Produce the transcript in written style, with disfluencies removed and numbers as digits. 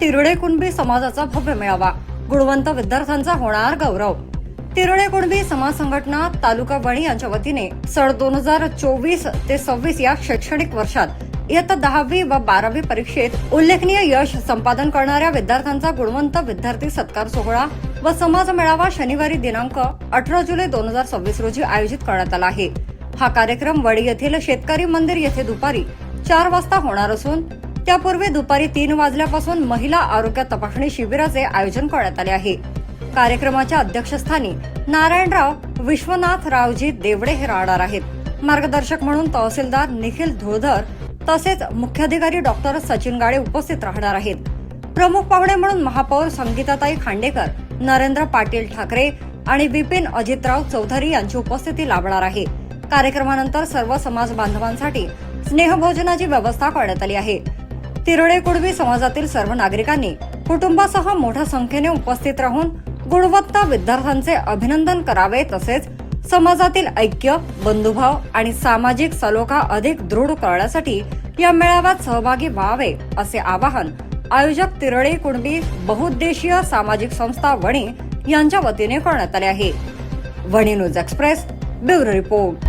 तिरडे कुणबी समाजाचा भव्य मेळावा, गुणवंत विद्यार्थ्यांचा होणार गौरव। तिरडे कुणबी समाज संघटना तालुका वणी यांच्या वतीने सन 2024 ते 26 या शैक्षणिक वर्षात इयत्ता 10वी व 12वी परीक्षेत उल्लेखनीय यश संपादन करणाऱ्या विद्यार्थ्यांचा गुणवंत विद्यार्थी सत्कार सोहळा व समाज मेळावा शनिवारी दिनांक 18 जुलै 2026 रोजी आयोजित करण्यात आला आहे। हा कार्यक्रम वडी येथील शेतकरी मंदिर येथे दुपारी 4 वाजता होणार असून त्यापूर्वी दुपारी 3 वाजल्यापासून महिला आरोग्य तपासणी शिबिराचे आयोजन करण्यात आले आहे। कार्यक्रमाच्या अध्यक्षस्थानी नारायणराव विश्वनाथरावजी देवडे हे राहणार आहेत। मार्गदर्शक म्हणून तहसीलदार निखिल धुळधर तसेच मुख्याधिकारी डॉक्टर सचिन गाडे उपस्थित राहणार आहेत। प्रमुख पाहुणे म्हणून महापौर संगीताताई खांडेकर, नरेंद्र पाटील ठाकरे आणि विपिन अजितराव चौधरी यांची उपस्थिती लाभणार आहे। कार्यक्रमानंतर सर्व समाज बांधवांसाठी स्नेहभोजनाची व्यवस्था करण्यात आली आहे। तिरडे कुणबी समाजातील सर्व नागरिकांनी कुटुंबासह मोठ्या संख्येने उपस्थित राहून गुणवंत विद्यार्थ्यांचे अभिनंदन करावे, तसेच समाजातील ऐक्य, बंधुभाव आणि सामाजिक सलोखा अधिक दृढ करण्यासाठी या मेळाव्यात सहभागी व्हावे असे आवाहन आयोजक तिरडे कुणबी बहुउद्देशीय सामाजिक संस्था वणी यांच्या वतीने करण्यात आले आहे। Wani news express bureau report.